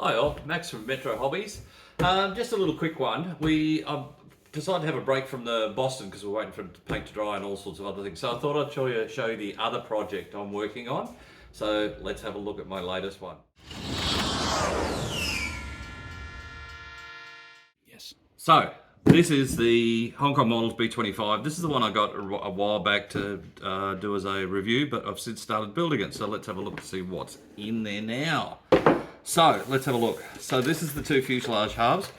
Hi all, Max from Metro Hobbies. Just a little quick one. We decided to have a break from the Boston because we're waiting for the paint to dry and all sorts of other things. So I thought I'd show you the other project I'm working on. So let's have a look at my latest one. Yes. So this is the Hong Kong Models B-25. This is the one I got a while back to do as a review, but I've since started building it. So let's have a look to see what's in there now. So let's have a look. So this is the two fuselage halves.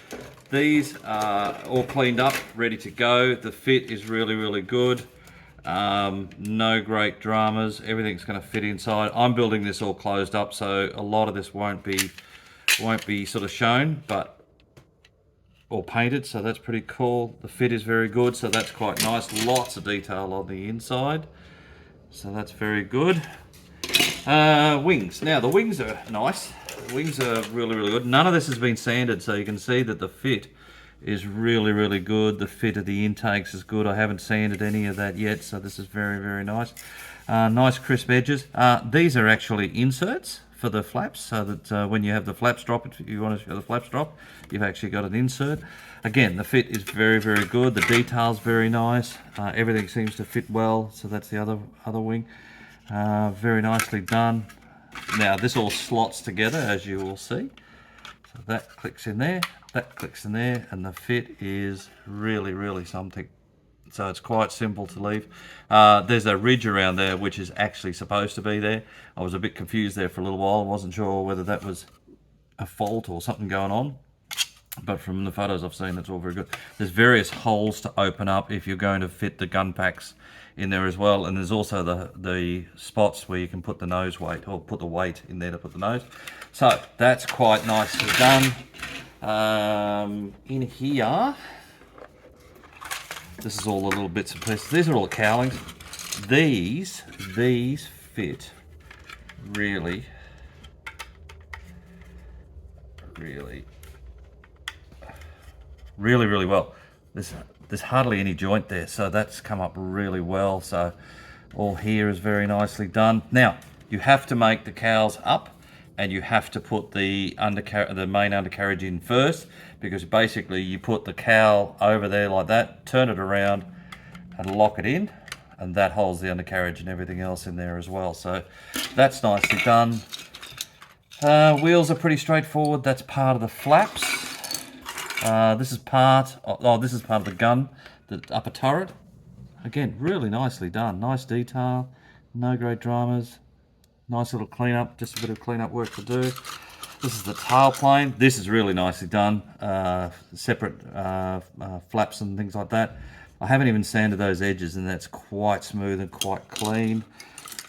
These are all cleaned up, ready to go. The fit is really good. No great dramas. Everything's going to fit inside. I'm building this all closed up, so a lot of this won't be sort of shown, but all painted. So that's pretty cool. The fit is very good, so that's quite nice. Lots of detail on the inside, so that's very good. Wings. Now the wings are nice. The wings are really good. None of this has been sanded, so you can see that the fit is really good. The fit of the intakes is good. I haven't sanded any of that yet, so this is very nice. Nice crisp edges. These are actually inserts for the flaps, so that when you have the flaps drop, if you want to show the flaps drop, you've actually got an insert. Again, the fit is very good. The detail's very nice. Everything seems to fit well, so that's the other wing. Very nicely done. Now this all slots together, as you will see. So that clicks in there, that clicks in there, and the fit is really something. So it's quite simple to leave. There's a ridge around there which is actually supposed to be there. I was a bit confused there for a little while. I wasn't sure whether that was a fault or something going on. But from the photos I've seen, it's all very good. There's various holes to open up if you're going to fit the gun packs in there as well, and there's also the spots where you can put the nose weight, or put the weight in there to put the nose. So that's quite nicely done. In here, this is all the little bits and pieces. These are all the cowlings. These fit really well. There's hardly any joint there, so that's come up really well. So all here is very nicely done. Now you have to make the cowls up, and you have to put the main undercarriage in first, because basically you put the cowl over there like that, turn it around and lock it in, and that holds the undercarriage and everything else in there as well. So that's nicely done. Wheels are pretty straightforward. That's part of the flaps. This is part of the gun, the upper turret. Again, really nicely done. Nice detail, no great dramas. Nice little cleanup, just a bit of cleanup work to do. This is the tailplane. This is really nicely done. Separate flaps and things like that. I haven't even sanded those edges, and that's quite smooth and quite clean.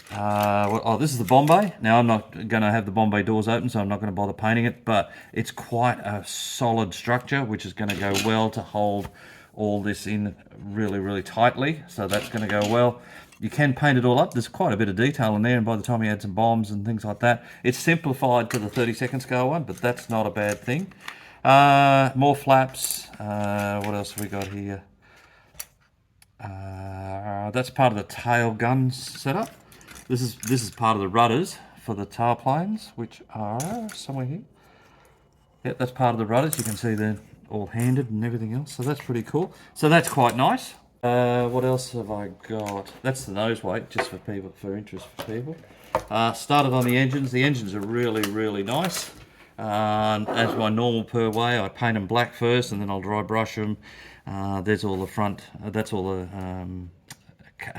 This is the Bombay. Now I'm not going to have the Bombay doors open, so I'm not going to bother painting it, but it's quite a solid structure, which is going to go well to hold all this in really tightly. So that's going to go well. You can paint it all up. There's quite a bit of detail in there, and by the time you add some bombs and things like that, it's simplified to the 30-second scale one, but that's not a bad thing. More flaps. What else have we got here? That's part of the tail gun setup. This is part of the rudders for the tailplanes, which are somewhere here. Yep, that's part of the rudders. You can see they're all handed and everything else, so that's pretty cool. So that's quite nice. What else have I got? That's the nose weight, just for people, for interest for people. Started on the engines. The engines are really nice. As my normal per way, I paint them black first, and then I'll dry brush them. There's all the front. That's all the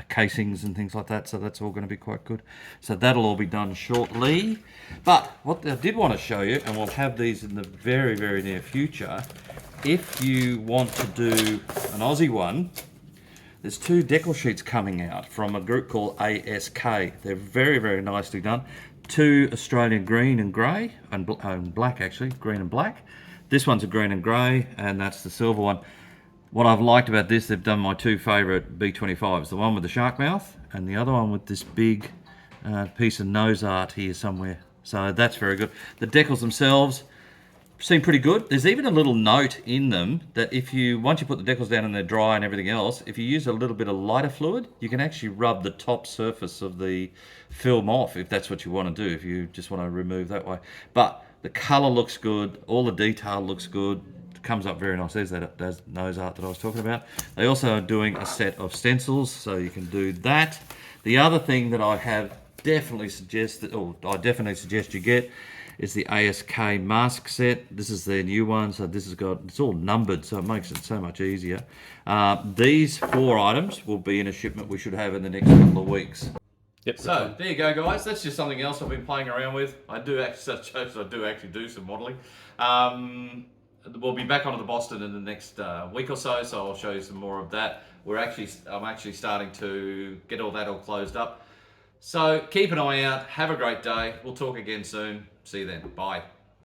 casings and things like that, so that's all going to be quite good. So that'll all be done shortly. But what I did want to show you, and we'll have these in the very near future, if you want to do an Aussie one, there's two decal sheets coming out from a group called ASK. They're very nicely done. Two Australian green and grey, and black actually, green and black. This one's a green and grey, and that's the silver one. What I've liked about this, they've done my two favourite B-25s, the one with the shark mouth and the other one with this big piece of nose art here somewhere. So that's very good. The decals themselves seem pretty good. There's even a little note in them that once you put the decals down and they're dry and everything else, if you use a little bit of lighter fluid, you can actually rub the top surface of the film off if that's what you want to do, if you just want to remove that way. But The colour looks good. All the detail looks good. It comes up very nice. There's that nose art that I was talking about. They also are doing a set of stencils, so you can do that. The other thing that I have definitely suggested, or I definitely suggest you get, is the ASK mask set. This is their new one, so this has got, it's all numbered, so it makes it so much easier. These 4 items will be in a shipment we should have in the next couple of weeks. Yep. So there you go, guys. That's just something else I've been playing around with. I do actually do some modelling. We'll be back onto the Boston in the next week or so, so I'll show you some more of that. I'm actually starting to get all that closed up. So keep an eye out. Have a great day. We'll talk again soon. See you then. Bye.